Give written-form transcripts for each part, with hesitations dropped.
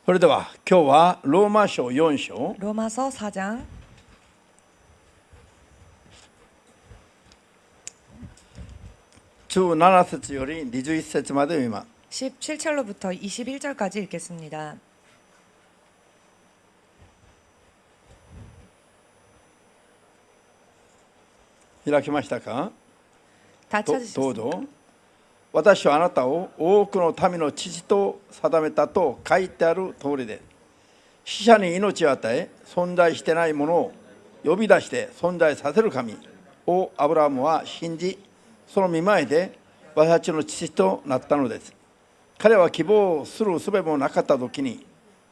それでは今日はローマ書4章 로마서 4장 17節より21節まで読みます。 17절로부터 21절까지 읽겠습니다. 開きましたか？ 다 どう 찾으셨습니까? ぞ。私はあなたを多くの民の父と定めたと書いてある通りで、死者に命を与え存在してないものを呼び出して存在させる神をアブラハムは信じ、その御前で私たちの父となったのです。彼は希望する術もなかった時に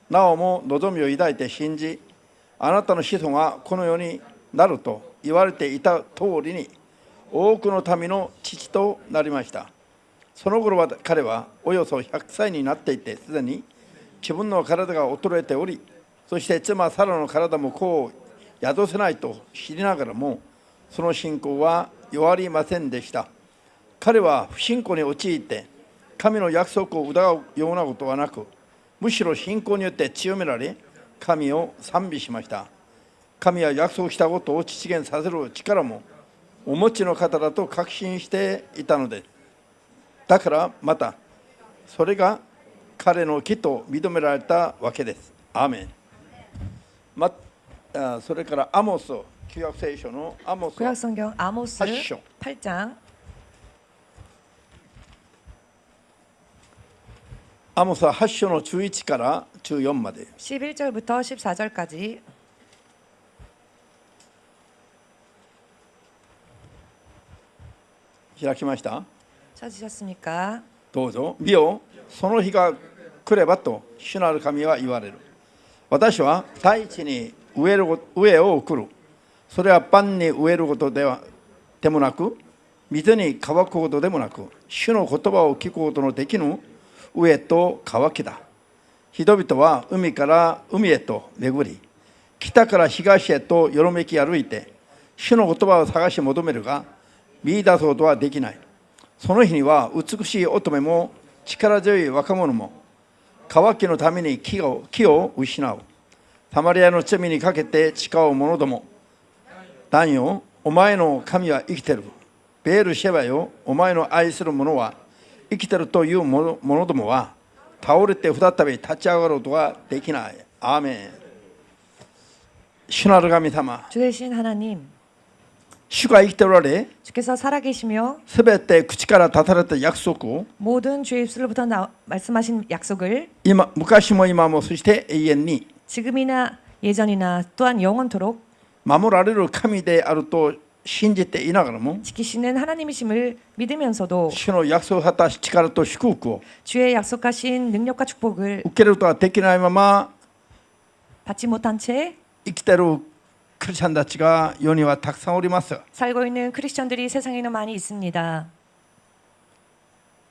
なおも望みを抱いて信じ、あなたの子孫がこの世になると言われていた通りに多くの民の父となりました。その頃は彼はおよそ100歳になっていて、すでに自分の体が衰えており、そして妻サラの体も子を宿せないと知りながらも、その信仰は弱りませんでした。彼は不信仰に陥って神の約束を疑うようなことはなく、むしろ信仰によって強められ神を賛美しました。神は約束したことを実現させる力もお持ちの方だと確信していたのです。だからまたそれが彼の義と認められたわけです。アーメン。それからアモス、旧約聖書のアモス 구약성경 아모스 8章 8장 アモスは8章の11から14まで。 11절부터 14절까지 開きました。 찾으셨습니까? どうぞ。見よ、その日が来ればと主なる神は言われる。私は大地に植えを送る。それはパンに植えることでもなく、水に乾くことでもなく、主の言葉を聞くことのできぬ植えと乾きだ。人々は海から海へと巡り、北から東へとよろめき歩いて、主の言葉を探し求めるが、見出すことはできない。その日には美しい乙女も力強い若者も渇きのために木を失う。サマリアの罪にかけて誓う者ども、ダンよ、お前の神は生きてる。ベールシェバよ、お前の愛する者は生きてるという者どもは倒れて再び立ち上がることができない。アーメン。主なる神様、 주 되신 하나님, 主が生きておられ、 주께서 살아계시며 すべて口から立たれた約束を 모든 주의 입술로부터 말씀하신 약속을 昔も今もそして永遠に 지금이나 예전이나 또한 영원토록 守られる神であると信じていながらも、 지키시는 하나님이심을 믿으면서도 主の約束を果たし力と祝福を 주의 약속하신 능력과 축복을 受けることができないまま 받지 못한 채 生きているクリスチャンたちが世にはたくさんおります。 살고 있는 크리스천들이 세상에는 많이 있습니다.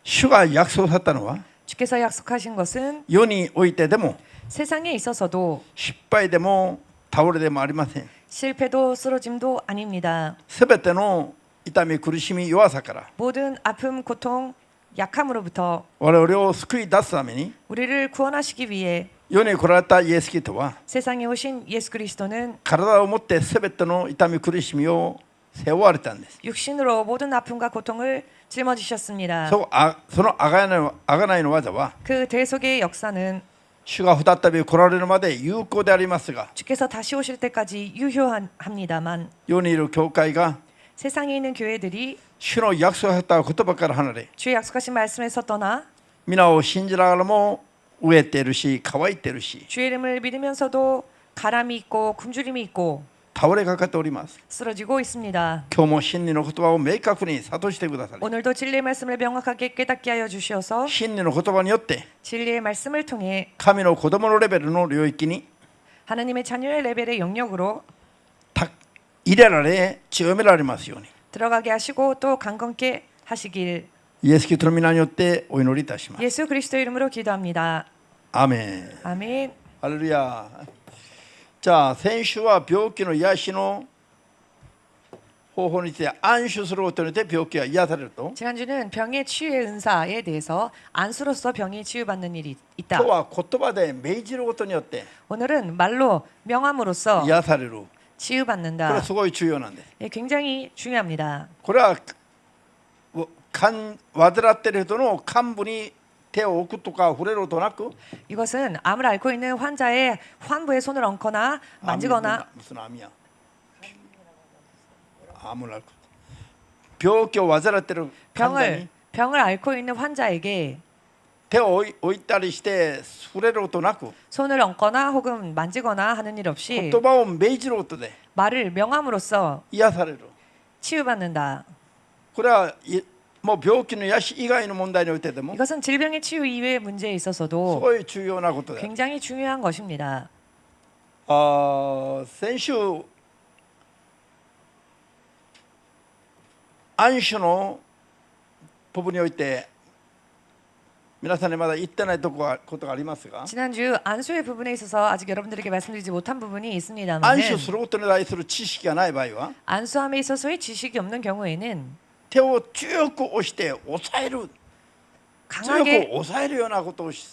主が約束されたのは 주께서 약속하신 것은 世においてでも 세상에 있어서도 失敗でも倒れでもありません。 실패도 쓰러짐도 아닙니다. すべての痛み苦しみ弱さから 모든 아픔, 고통, 약함으로부터 我々を救い出すために 우리를 구원하시기 위해 世に来られたイエス・キリストは 세상에 오신 예수 그리스도는 体を持ってすべての痛み苦しみを背負われたんです。 육신으로 모든 아픔과 고통을 짊어지셨습니다. その贖いの技は 그 대속의 역사는 主が再び来られるまで有効でありますが、 주께서 다시 오실 때까지 유효합니다만 世にいる教会が 세상에 있는 교회들이 主の約束された言葉から離れ、 주의 약속하신 말씀에서 떠나 皆を信じながらも飢えているし乾いているし 주의 이름을 믿으면서도 가람이 있고 굶주림이 있고 倒れかかっております。 쓰러지고 있습니다. 今日も真理の言葉を明確に諭してくださり、 오늘도 진리의 말씀을 명확하게 깨닫게 하여 주시어서 真理の言葉によって 진리의 말씀을 통해 神の子供のレベルの領域に 하나님의 자녀의 레벨의 영역으로 入れられ強められますように、 들어가게 하시고 또 강건케 하시길 イエス・キリストの皆によってお祈りいたします。 예수 그리스도의 이름으로 기도합니다. アーメン。 아멘. ハレルヤ。じゃあ先週は病気の癒しの方法について安守することによって病気が癒されると。 지난주는 병의 치유의 은사에 대해서 안수로서 병이 치유받는 일이 있다. 今日は言葉で命じることによって 오늘은 말로 명함으로써 癒される。これは 치유받는다. すごい重要なんです。 예, 굉장히 중요합니다. これは患っている人の患部に手を置くとか触れることなく 이것은 암을 앓고 있는 환자의 환부에 손을 얹거나 만지거나 무슨 암이야? 암을 앓고 病気を患っている患者に 병을 앓고 있는 환자에게 手を置いたりして触れることなく 손을 얹거나 혹은 만지거나 하는 일 없이 言葉を命じることで 말을 명함으로써 癒される。 치유받는다. これはもう病気の癒し以外の問題においてでも 이것은 질병의 치유 이외의 문제에 す 있어서도 ごい重要なことだ。 굉장히 중요한 것입니다. 先週安守の部分において皆さんにまだ言ってないことがありますが 지난주 안수의 부분에 있어서 아직 여러분들에게 말씀드리지 못한 부분이 安 있습니다만 守することに対する知識がない場合は 안수함에 있어서의 지식이 없는 경우에는 手を強く押して抑える強く 강하게 抑えるようなことをし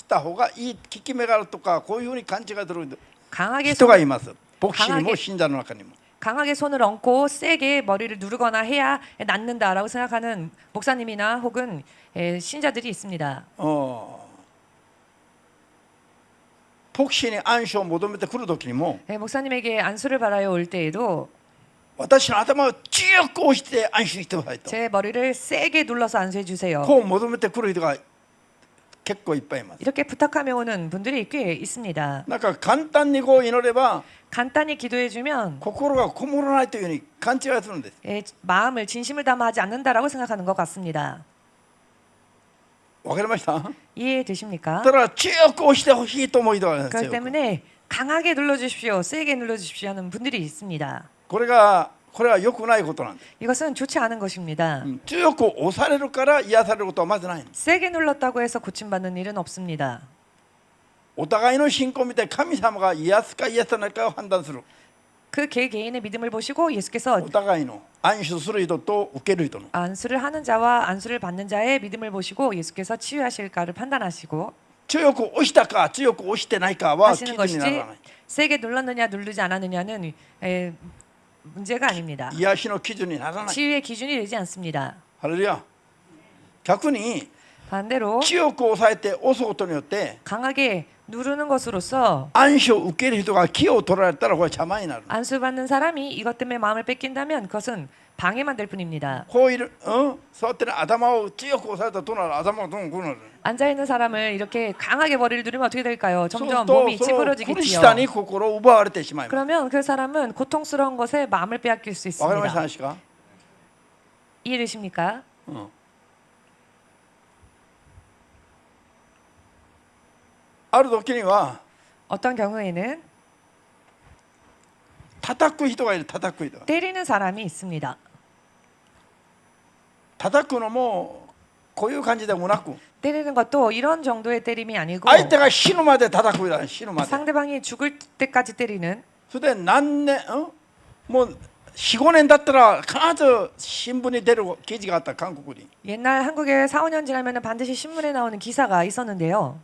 た方がいい効き目があるとかこういうふうに勘違いする 강하게 人がいます。牧師にも 강하게 信者の中にも。 강하게 손을 얹고 세게 머리를 누르거나 해야 낫는다라고 생각하는 목사님이나 혹은 신자들이 있습니다. 牧師に安守を求めてくるときにも 목사님에게 안수를 바라요 올 때에도 私の頭を強く押して安心してくださいと 제 머리를 세게 눌러서 안수해 주세요. こう求めてくる人が結構いっぱいいます。 이렇게 부탁하며 오는 분들이 꽤 있습니다. なんか簡単にこう祈れば 간단히 기도해 주면 心がこもらないというふうに勘違いするんです。 마음을 진심을 담아하지 않는다라고 생각하는 것 같습니다. わかりました？ 이해되십니까? だから強く押してほしいと思う人がいます。 그렇기 때문에 강하게 눌러주십시오, 세게 눌러주십시오 하는 분들이 있습니다. これは良くないことなんです。 이것은 좋지 않은 것입니다. 強く押されるから癒されることはまずない。 세게 눌렀다고 해서 고침받는 일은 없습니다. お互いの信仰を見て神様が癒すか癒さないかを判断する。 그 개개인의 믿음을 보시고 예수께서 お互いの安守する人と受ける人の 안수를 하는 자와 안수를 받는 자의 믿음을 보시고 예수께서 치유하실까를 판단하시고 強く押したか強く押してないかは基 하시는 準にな 것이지 らない。 세게 눌렀느냐 누르지 않았느냐는 문제가 아닙니다. 癒しの基準にならない。 치유의 기준이 되지 않습니다. ハレルヤ。逆に 반대로 強く押さえて押すことによって 강하게 누르는 것으로서 安守を受ける人が気を取られたらこれ邪魔になる。 안수받는 사람이 이것 때문에 마음을 뺏긴다면 그것은 방해만 될 뿐입니다. こういうそうやって頭を強く押さえたらどうなる？頭がどうなる？ 앉아 있는 사람을 이렇게 강하게 머리를 누르면 어떻게 될까요? そうする 점점 と 몸이 その苦し 찌그러지겠지요. さに心を奪われてしまいます。 그러면 그 사람은 고통스러운 것에 마음을 빼앗길 수 わかりました 있습니다. 話か？ 이해되십니까? ある時には 어떤 경우에는 叩く人がいる。叩く人が 때리는 사람이 있습니다. 叩くのもこういう感じでもなく 때리는 것도 이런 정도의 때림이 아니고 相手が死ぬまで叩くだ。死ぬまで。 상대방이 죽을 때까지 때리는 それで何年もう 4、5年だったら必ず新聞に出る記事があった。韓国に 옛날 한국에 4, 5년 지나면 반드시 신문에 나오는 기사가 있었는데요.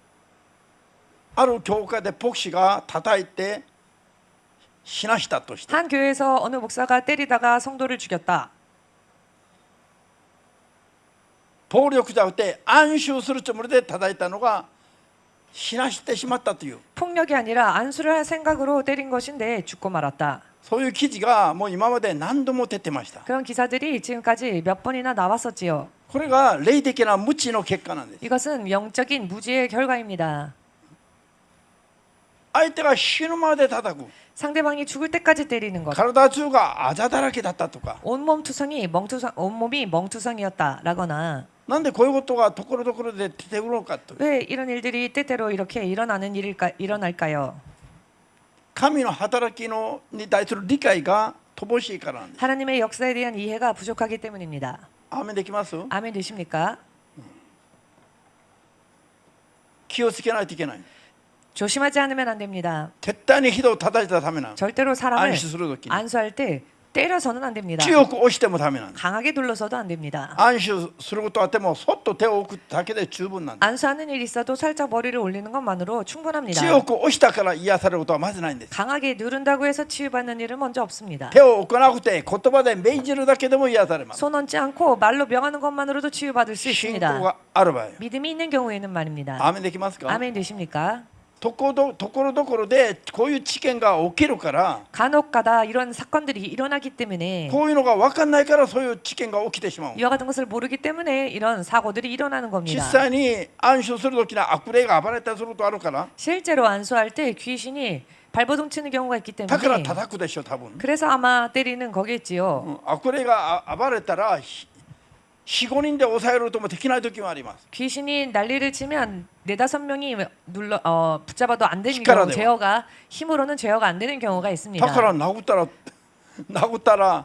ある教会で牧師が叩いて死なしたとして 한 교회에서 어느 목사가 때리다가 성도를 죽였다. 暴力じゃなくて安守するつもりで叩いたのが死なしてしまったという 폭력이 아니라 안수를 할 생각으로 때린 것인데 죽고 말았다. そういう記事がもう今まで何度も出てました。 그런 기사들이 지금까지 몇 번이나 나왔었지요. これが霊的な無知の結果なんです。 이것은 영적인 무지의 결과입니다. 相手が死ぬまで叩く。 상대방이 죽을 때까지 때리는 것. 体中があざだらけだったとか 온몸이 멍투성이었다라거나 なんでこういうことがところどころで出てくるのかと。 왜 이런 일들이 때때로 이렇게 일어날까요? 神の働きに対する理解が乏しいからなんです。 하나님의 역사에 대한 이해가 부족하기 때문입니다. アーメンできます？ 아멘 되십니까? 気をつけないといけない。 조심하지 않으면 안 됩니다. 絶対に人を叩いたためな。 절대로 사람을 安守するときに 안수할 때 때려서는 안 됩니다. 強く押してもダメなんです。 강하게 눌러서도 안 됩니다. 安守することあってもそっと手を置くだけで十分なんです。 안수하는 일이 있어도 살짝 머리를 올리는 것만으로 충분합니다. 強く押したから癒されることはまずないんです。 강하게 누른다고 해서 치유받는 일은 먼저 없습니다. 手を置かなくて言葉で命じるだけでも癒されます。 손 얹지 않고 말로 명하는 것만으로도 치유받을 수 信仰 있습니다. がある場合、 믿음이 있는 경우에는 말입니다. アーメンできますか？ 아멘 되십니까? ところどころでこういう事件が起きるから、 간혹가다 이런 사건들이 일어나기 때문에 こういうのが分かんないからそういう事件が起きてしまう。 이와 같은 것을 모르기 때문에 이런 사고들이 일어나는 実 겁니다. 際に安守する時に悪霊が暴れたりすることあるから、 실제로 안수할 때 귀신이 발버둥 치는 경우가 있기 だから 때문에 叩くでしょ多分。 그래서 아마 때리는 거겠지요. 悪霊が暴れたら4、5人で抑えることもできない時もあります。 귀신이 난리를 치면 4-5명이 붙잡아도 안 되는 힘가라 경우, 돼요. 제어가 힘으로는 제어가 안 되는 경우가 だ 있습니다. から殴ったら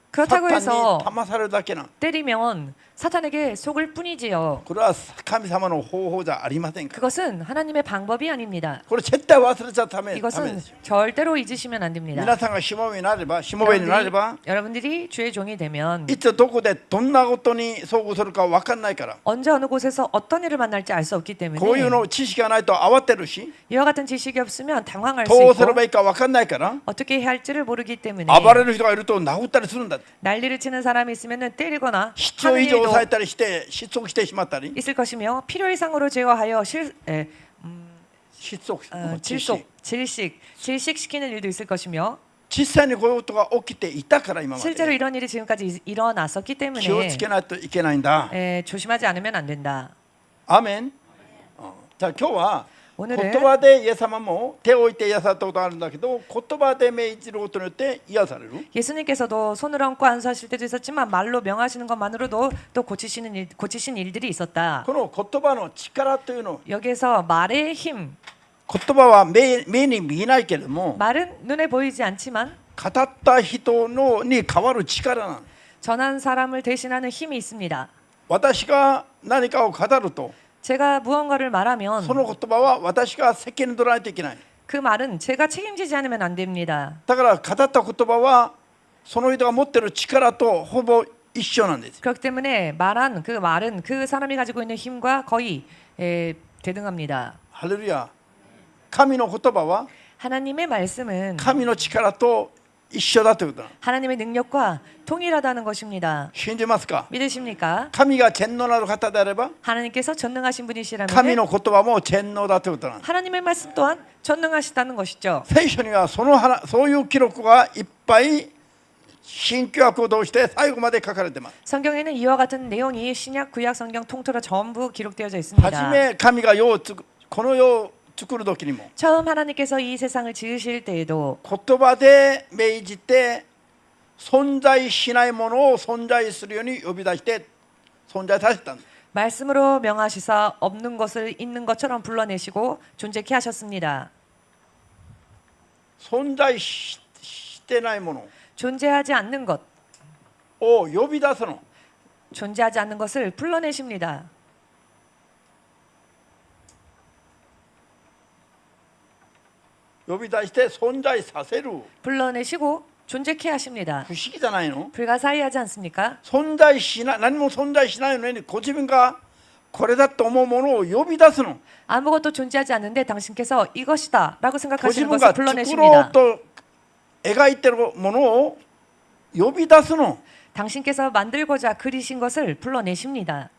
그렇다고 サタンに 해서 騙されるだけなん。 때리면 사탄에게 속을 뿐이지요. これは神様の方法じゃありませんから。 그것은 하나님의 방법이 아닙니다. これ絶対忘れちゃダメで 이것은 すよ。 절대로 잊으시면 안 됩니다. 皆さんがしもべになれば、しもべになれば、 여러분들이 주의 종이 되면 いつどこでどんなことに遭遇するか分かんないから。 언제 어느 곳에서 어떤 일을 만날지 알 수 없기 こういう 때문에 の知識がないと慌てるし、 이와 같은 지식이 없으면 당황할 수 どうすれ 있고 ばいいか分かんないから、 어떻게 해야 할지를 모르기 때문에 暴れる人がいると殴ったりするんだって。 난리를 치는 사람이 있으면 때리거나 必要 하는 以上 일도 抑えたりして失速してしまったり、 있을 것이며 필요 이상으로 제어하여 질식시키는 일도 있을 것이며 実際にこういうことが起きていたから今ま 실제로 で 이런 일이 지금까지 일어났었기 気を 때문에 つけないといけないんだ。 조심하지 않으면 안 된다. アーメン。じゃあ今日は 오늘은 言葉でイエス様も手を置いて癒されたことがあるんだけど、言葉で命じることによって癒される。 예수님께서도 손을 얹고 안수하실 때도 있었지만 말로 명하시는 것만으로도 또 고치신 일들이 있었다. この言葉の力というの、 여기에서 말의 힘, 言葉は目に見えないけれども、 말은 눈에 보이지 않지만 語った人のに変わる力なの。 전한 사람을 대신하는 힘이 있습니다. 私が何かを語ると、 제가 무언가를 말하면 その言葉は私が責任取らないといけない。 그 말은 제가 책임지지 않으면 안 됩니다. だから語った言葉はその人が持っている力とほぼ一緒なんです。 그렇기 때문에 말한 그 말은 그 사람이 가지고 있는 힘과 거의 대등합니다. ハレルヤ。神の言葉は 하나님의 말씀은 神の力と一緒だということだ。 하나님의 능력과 동일하다는 것입니다. 信じますか？ 믿으십니까? 神が全能なる方であれば 하나님께서 전능하신 神 분이시라면 の言葉も全能だということなんです。 하나님의 말씀 또한 전능하시다는 것이죠. 聖書にはそういう記録がいっぱい新旧約を通して最後まで書かれています。 성경에는 이와 같은 내용이 신약 구약 성경 통틀어 전부 기록되어져 はじ 있습니다. め神がこの世を作る時にも 처음 하나님께서 이 세상을 지으실 때에도 言葉で命じて存在しないものを存在するように呼び出して存在させたんです。 말씀으로 명하시사 없는 것을 있는 것처럼 불러내시고 존재케 하셨습니다. 存在してないもの 존재하지 않는 것, を呼び出すの。 존재하지 않는 것을 불러내십니다. 呼び出して存在させる。 불러내시고 존재케 하십니다. 不思議じゃないの？ 불가사의하지 않습니까? 存在しない、何も存在しないのにご自分がこれだと思うものを呼び出すの。 아무것도 존재하지 않는데 당신께서 이것이다 라고 ご自 생각하시는 分 것을 が作ろう 불러내십니다. と描いてるものを呼び出すの。 당신께서 만들고자 그리신 것을 불러내십니다.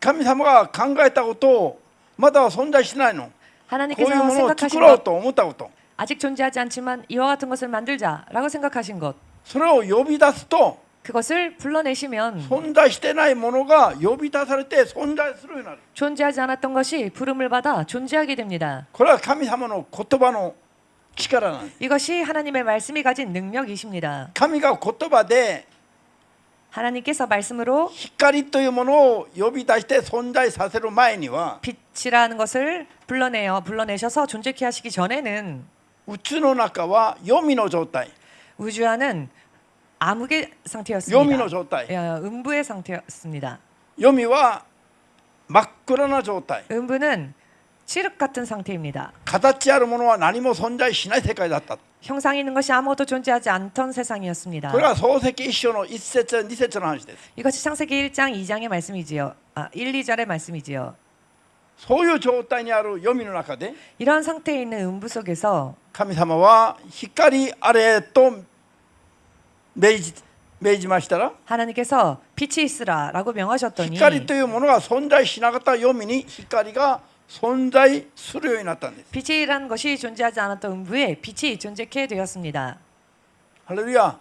神様が考えたことをまだは存在しないの。こういう 하나님께서 ものを 생각하신 作ろう 것, と思ったこと、 아직 존재하지 않지만 이와 같은 것을 만들자라고 생각하신 것, それを呼び出すと 그것을 불러내시면 存在してないものが呼び出されて存在するようになる。 존재하지 않았던 것이 부름을 받아 존재하게 됩니다. これは神様の言葉の力なんです。 이것이 하나님의 말씀이 가진 능력이십니다. 神が言葉で 하나님께서 말씀으로 光というものを呼び出して存在させる前には 빛이라는 것을 불러내셔서 존재케 하시기 전에는 宇宙の中は黄泉の状態、 우주 안은 암흑의 黄泉 상태였습니다. の状態、 음부의 상태였습니다. 黄泉は真っ暗な状態、 음부는 칠흑 같은 상태입니다. 形あるものは何も存在しない世界だった。 형상이 있는 것이 아무것도 존재하지 않던 세상이었습니다. これが創世記1章の1節2節の話です。 이것이 창세기 1장 2장의 말씀이지요. 1, 2절의 말씀이지요. そういう状態にある読みの中で 이런 상태에 있는 음부 속에서 神様は光あれと命じましたら 하나님께서 빛이 있으라라고 명하셨더니 光というものが存在しなかった読みに光が存在するようになったんです。 빛이란 것이 존재하지 않았던 음부에 빛이 존재케 되었습니다. ハレルヤ。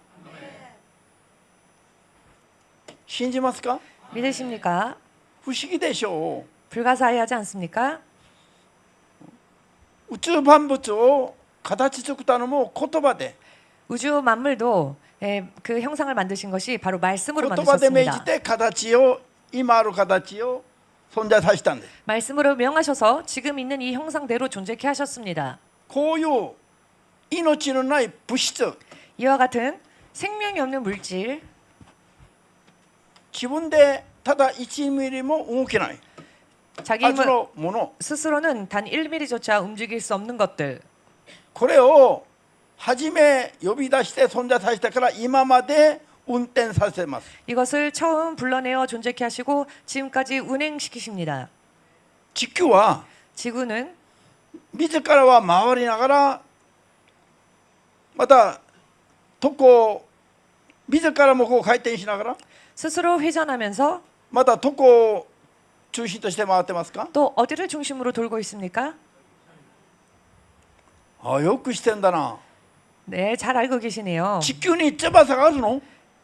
信じますか？ 믿으십니까? 不思議でしょう。 불가사의하지 않습니까? 宇宙万物を形作ったのも言葉で 우주 만물도 그 형상을 만드신 것이 바로 말씀으로 言葉で命じ 만드셨습니다. て形を今ある形を存在させたんです。 말씀으로 명하셔서 지금 있는 이 형상대로 존재케 하셨습니다. こういう命のない物質 이와 같은 생명이 없는 물질, 自分でただ1ミリも動けない 자기 はず 힘을 のもの 스스로는 단 1mm조차 움직일 수 없는 것들, これを初め呼び出して存在させたから今まで運転させてます。 이것을 처음 불러내어 존재케 하시고 지금까지 운행시키십니다. 地球は 지구는 自らは回りながらまた自らもこう回転しながら 스스로 회전하면서 またどこを中心として回ってますか？ 또 어디를 중심으로 돌고 있습니까? よくしてんだな。 네, 잘 알고 계시네요. 地球に翼があるの？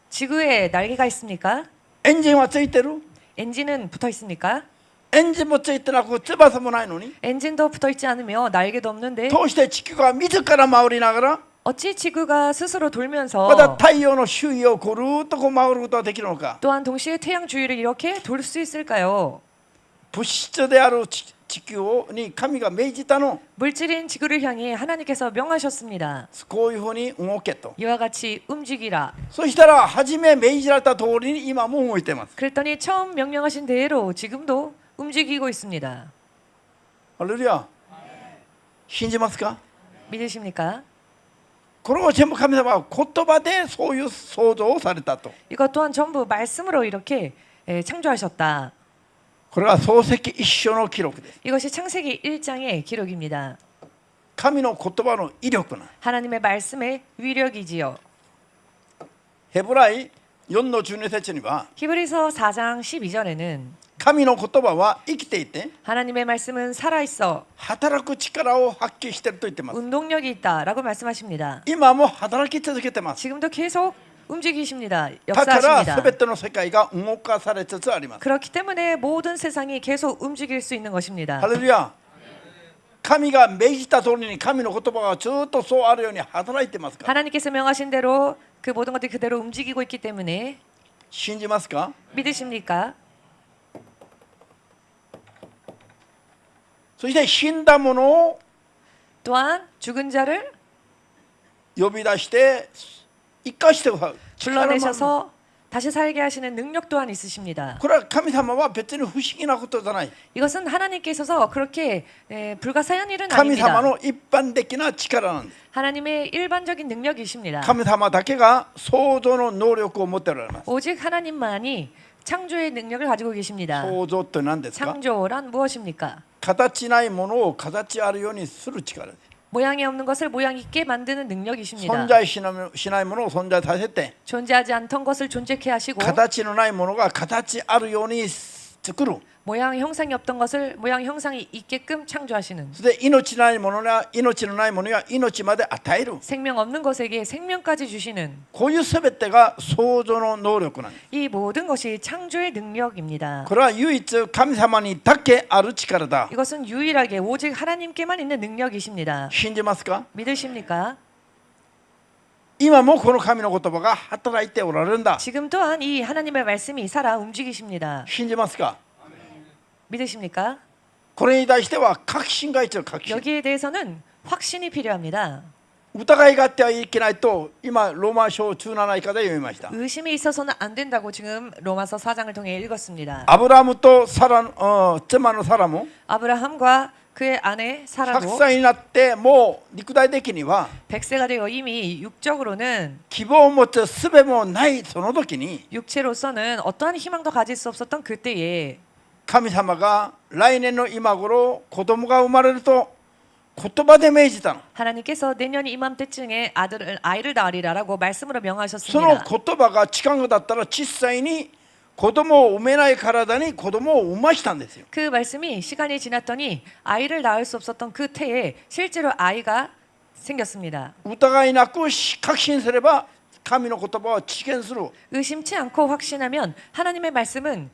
지구에 날개가 있습니까? エンジンはついてる？ 엔진은 붙어 있습니까? エンジンもついてなく翼もないのに 엔진도 붙어 있지 않으며 날개도 없는데 どうして地球が自ら回りながら 어찌 지구가 스스로 また 돌면서 太陽の周囲をぐるっとこう回ることができるのか？ 또한 동시에 태양 주위를 이렇게 돌 수 있을까요? 物質である地球に神が命じたの。 물질인 지구를 향해 하나님께서 명하셨습니다. こういうふうに動けと。 이와 같이 움직이라. そしたら初め命じられた通りに今も動いています。 그랬더니 처음 명령하신 대로 지금도 움직이고 있습니다. ハレルヤ。信じますか？ 믿으십니까? これを全部神様は言葉でそういう創造をされたと。 이것 또한 전부 말씀으로 이렇게 창조하셨다. これは創世記一章の記録です。 이것이 창세기 1장의 기록입니다. 神の言葉の威力な。 하나님의 말씀의 위력이지요. ヘブライ4の12節には 히브리서 4장 12절에는 神の言葉は生きていて 하나님의 말씀은 살아있어 働く力を発揮していると言っています。 운동력이 있다라고 말씀하십니다. 今も働き続けてます。 지금도 계속 움직이십니다. だから全 역사하십니다. ての世界が動かされつつあります。 그렇기 때문에 모든 세상이 계속 움직일 수 있는 것입니다. ハレルヤ。神が命じた通りに神の言葉がずっとそうあるように働いてますから。 하나님께서 명하신 대로 그 모든 것들이 그대로 움직이고 있기 때문에 信じますか？ 믿으십니까? そして死んだものを 또한 죽은 자를 呼び出して生かしてくださる力もある。 불러내셔서 다시 살게 하시는 능력 또한 있으십니다. これは神様は別に不思議なことじゃない。 이것은 하나님께 있어서 그렇게 불가사의한 일은 神様 아닙니다. の一般的な力なんです。 하나님의 일반적인 능력이십니다. 神様だけが創造の能力を持っておられます。 오직 하나님만이 창조의 능력을 가지고 계십니다. 創造って何ですか？ 창조란 무엇입니까? 形ないものを形あるようにする力です。 모양이 없는 것을 모양 있게 만드는 능력이십니다. 存在しないものを存在させて 존재하지 않던 것을 존재케 하시고 形のないものが形あるように作る。 모양 형상이 없던 것을 모양 형상이 있게끔 창조하시는 そして命のないものには命まで与える。 생명 없는 것에게 생명까지 주시는 こういうすべてが創造の能力なんです。 이 모든 것이 창조의 능력입니다. これは唯一神様にだけある力だ。 이것은 유일하게 오직 하나님께만 있는 능력이십니다. 信じますか？ 믿으십니까? 今もこの神の言葉が働いておられるんだ。 지금 또한 이 하나님의 말씀이 살아 움직이십니다. 信じますか？ 믿으십니까? これに対しては確信が必要。確信。 여기에 대해서는 확신이 필요합니다. 疑いがあってはいけないと今ローマ書17以下で読みました。 의심이 있어서는 안 된다고 지금 로마서 4장을 통해 읽었습니다. アブラハムと妻のサラも 아브라함과 그의 아내 사라도 100歳になってもう肉体的には 100세가 되어 이미 육적으로는 希望を持つ術もないその時に 육체로서는 어떠한 희망도 가질 수 없었던 그때에 神様が来年の今頃子供が生まれると言葉で命じたの。 하나님께서 내년 이맘때쯤에 아이를 낳으리라라고 말씀으로 その 명하셨습니다. 言葉が近くだったら実際に子供を産めない体に子供を産ましたんですよ。 그 말씀이 시간이 지났더니 아이를 낳을 수 없었던 그 태에 실제로 아이가 생겼습니다. 疑いなく確信すれば神の言葉は実現する。 의심치 않고 확신하면 하나님의 말씀은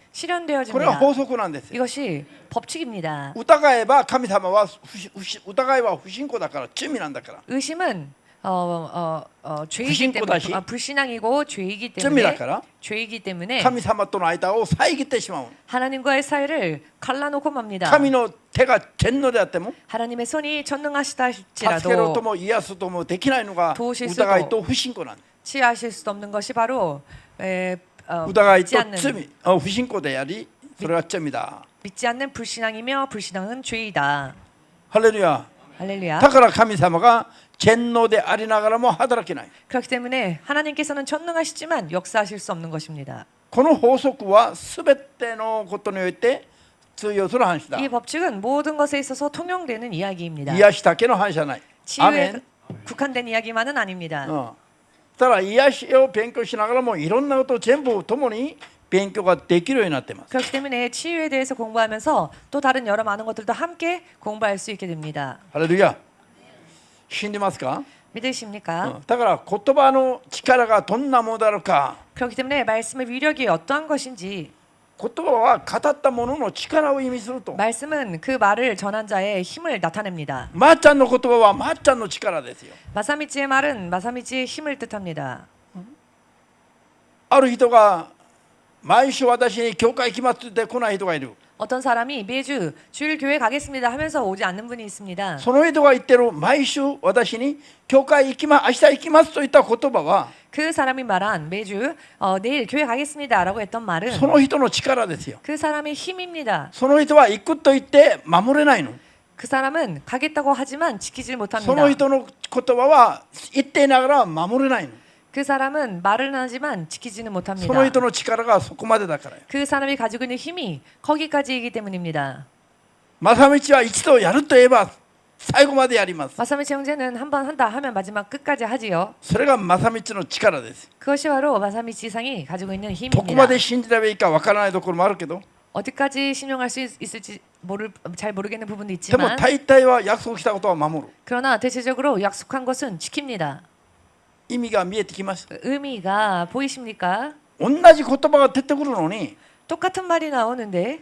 これは 실현되어집니다. 法則なんですよ。 이것이 법칙입니다. 疑えば神様は疑いは不信仰だから罪なんだから。 의심은 죄이기 불신고다시. 때문에 불신앙이고 죄이기 쯤이다 때문에から. 죄이기 때문에 神様との間を遮ってしまう。 하나님과의 사이를 갈라놓고 맙니다. 神の手が全能であっても 하나님의 손이 전능하시다 助けろと 할지라도 も癒すともできないのが 도우실 수도 疑いと不信仰なんです。 치하실 수 없는 것이 바로 疑い 믿지 と 않는 罪、不信仰であり、それは罪だ。 믿지 않는 불신앙이며 불신앙은 죄이다. ハレルヤ。 할렐루야. だから神様が全能でありながらも働けない。 그렇기 때문에 하나님께서는 전능하시지만 역사하실 수 없는 것입니다. この法則はすべてのことにおいて通用する話だ。 이 법칙은 모든 것에 있어서 통용되는 이야기입니다. 癒しだけの話じゃない。アメ 치유에 ン。 국한된 이야기만은 아닙니다. ただ癒しを勉強しながらもいろんなことを全部共に勉強ができるようになっています。 그렇기 때문에 치유에 대해서 공부하면서 또 다른 여러 많은 것들도 함께 공부할 수 있게 됩니다. ハレルヤ。信じますか？ 믿으십니까? だから言葉の力がどんなものであるか。 그렇기 때문에 말씀의 위력이 어떠한 것인지 言葉は語ったものの力を意味すると。 말씀은 그 말을 전한 자의 힘을 나타냅니다. まっちゃんの言葉はまっちゃんの力ですよ。 마사미치의 말은 마사미치의 힘을 뜻합니다. ある人が毎週私に教会行きますって言って来ない人がいる。 어떤 사람이 매주 주일 교회 가겠습니다 하면서 오지 않는 분이 있습니다. その人が言ってる毎週私に教会行きま明日行きますといった言葉は 그 사람이 말한 매주 내일 교회 가겠습니다라고 했던 말은 その人の力ですよ。 그 사람의 힘입니다. その人は行くと言って守れないの。 그 사람은 가겠다고 하지만 지키질 そ 못합니다. の人の言葉は言っていながら守れないの。 그 사람은 말은 하지만 지키지는 そ 못합니다. の人の力がそこまでだからよ。 그 사람이 가지고 있는 힘이 거기까지이기 때문입니다. 正道は一度やると言えば最後までやります。 마사미치 형제는 한 번 한다 하면 마지막 끝까지 하지요. それが正道の力です。 그것이 바로 마사미치 이상이 가지고 있는 どこま 힘입니다. で信じればいいかわからないところもあるけど、 어디까지 신용할 수 있을지 잘 모르겠는 부분도 でも 있지만 大体は約束したことは守る。 그러나 대체적으로 약속한 것은 지킵니다. 意味が見えてきました。 의미가 보이십니까? 同じ言葉が出てくるのに、 똑같은 말이 나오는데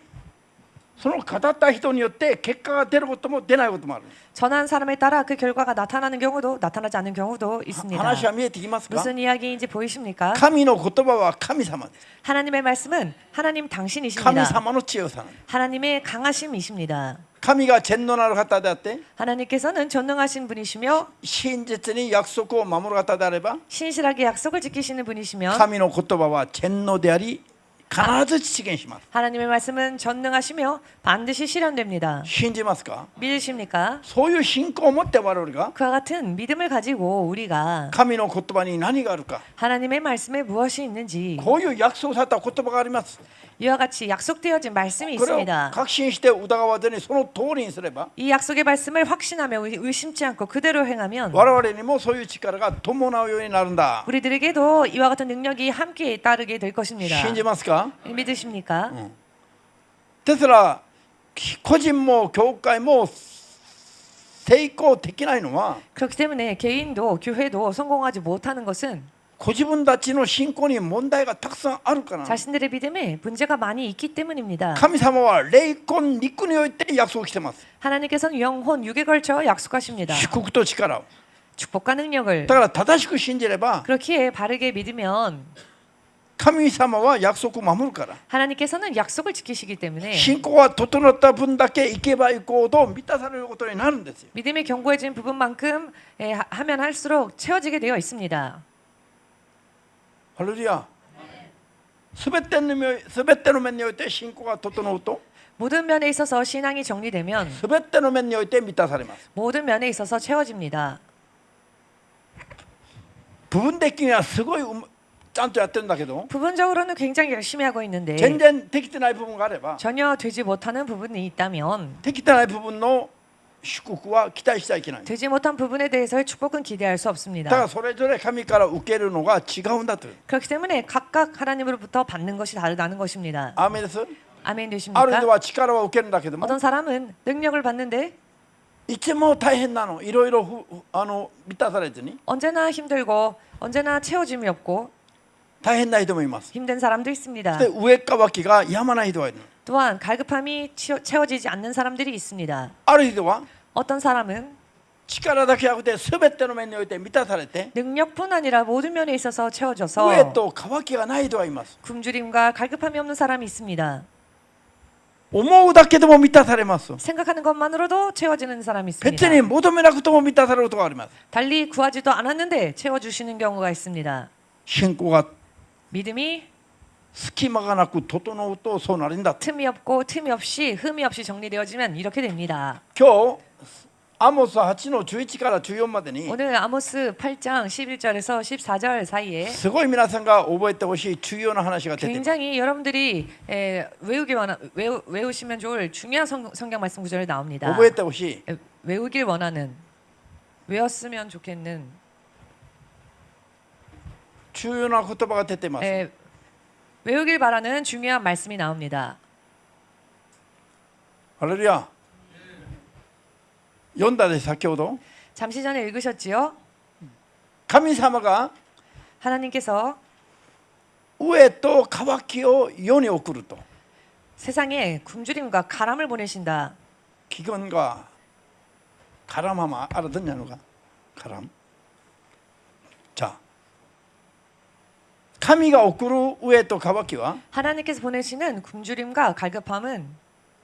その語った人によって結果が出ることも出ないこともある。 전한 사람에 따라 그 결과가 나타나는 경우도 나타나지 않는 경우도 있습니다. 話は見えてきますか？ 무슨 이야기인지 보이십니까? 神の言葉は神様です。 하나님의 말씀은 하나님 神 당신이십니다. 様の強さなんです。 하나님의 강하심이십니다. 神が全能なる方であって、 하나님께서는 전능하신 분이시며 真実に約束を守る方であれば、 신실하게 약속을 지키시는 분이시며 神の言葉は全能であり、必ず実現します。 하나님의 말씀은 전능하시며 반드시 실현됩니다. 信じますか？ 믿으십니까? そういう信仰を持って我々が 그와 같은 믿음을 가지고 우리가 神の言葉に何があるか、 하나님의 말씀에 무엇이 있는지 こういう約束された言葉があります。 이와 같이 약속되어진 말씀이 これを 있습니다. 確信して疑わずにその通りにすれば、 이 약속의 말씀을 확신하며 의심치 않고 그대로 행하면 我々にもそういう力が伴うようになるんだ。 우리들에게도 이와 같은 능력이 함께 따르게 될 것입니다. 信じますか？ 믿으십니까? ですから個人も教会も成功できないのは 그렇기 때문에 개인도 교회도 성공하지 못하는 것은 ご自分たちの信仰に問題がたくさんあるから。 자신들의 믿음에 문제가 많이 있기 때문입니다. 神様は霊魂肉において約束してます。 하나님께서는 영혼 육에 걸쳐 약속하십니다. 祝福と力を。 축복과 능력을 だから正しく信じれば 그렇기에 바르게 믿으면 神様は約束を守るから。 하나님께서는 약속을 지키시기 때문에 信仰が整った分だけ行けば行くほど満たされることになるんですよ。 믿음이 견고해진 부분만큼 하면 할수록 채워지게 되어 있습니다. ハレルヤ。すべての面において信仰が整うと、 모든 면에 있어서 신앙이 정리되면 すべての面において満たされます。 모든 면에 있어서 채워집니다. 部分的にはすごいちゃんとやってるんだけど 부분적으로는 굉장히 열심히 하고 있는데 全然できてない部分があれば 전혀 되지 못하는 부분이 있다면 できてない部分の祝福は期待しちゃいけない。 되지 못한 부분에 대해서의 축복은 기대할 수 だから 없습니다. それぞれ神から受けるのが違うんだという。 그렇기 때문에 각각 하나님으로부터 받는 것이 다르다는 것입니다. アーメンです。 아멘 ある人 되십니까? は力は受けるんだけども 어떤 사람은 능력을 받는데 いつも大変なの。いろいろ満たされずに 언제나 힘들고 언제나 채워짐이 없고 大変な人もいます。 힘든 사람도 있습니다. で上っかきがやまない人がいる。 또한 갈급함이 채워지지 않는 사람들이 있습니다. ある人は 어떤 사람은 力だけじゃなくて全ての面において満たされて 능력뿐 아니라 모든 면에 있어서 上 채워져서 と渇きがない人がいます。 굶주림과 갈급함이 없는 사람이 있습니다. 思うだけでも満たされます。 생각하는 것만으로도 채워지는 사람이 別 있습니다. に求めなくても満たされることがあります。 달리 구하지도 않았는데 채워주시는 경우가 있습니다. 信仰が 믿음이 隙間がなく整うとそうなるんだ。 틈이 없고 틈이 없이 흠이 없이 정리되어지면 이렇게 됩니다. 今日アモス8の11から14までに 오늘 아모스 8장 11절에서 14절 사이에 すごい皆さんが覚えてほしい重要な話が出ています。 굉장히 여러분들이 외우시면 좋을 중요한 성경 말씀 구절이 나옵니다. 覚えてほしい 외우길 원하는 외웠으면 좋겠는 重要な言葉が出ています。 외우길 바라는 중요한 말씀이 나옵니다. ハレルヤ。読んだで先ほど 잠시 전에 읽으셨지요? 神様が 하나님께서 飢えと渇きを世に送ると 세상에 굶주림과 가람을 보내신다. 기근과 가람하면 알아듣냐는가? 가람. 자, 神が送る飢えと渇きは 하나님께서 보내시는 굶주림과 갈급함은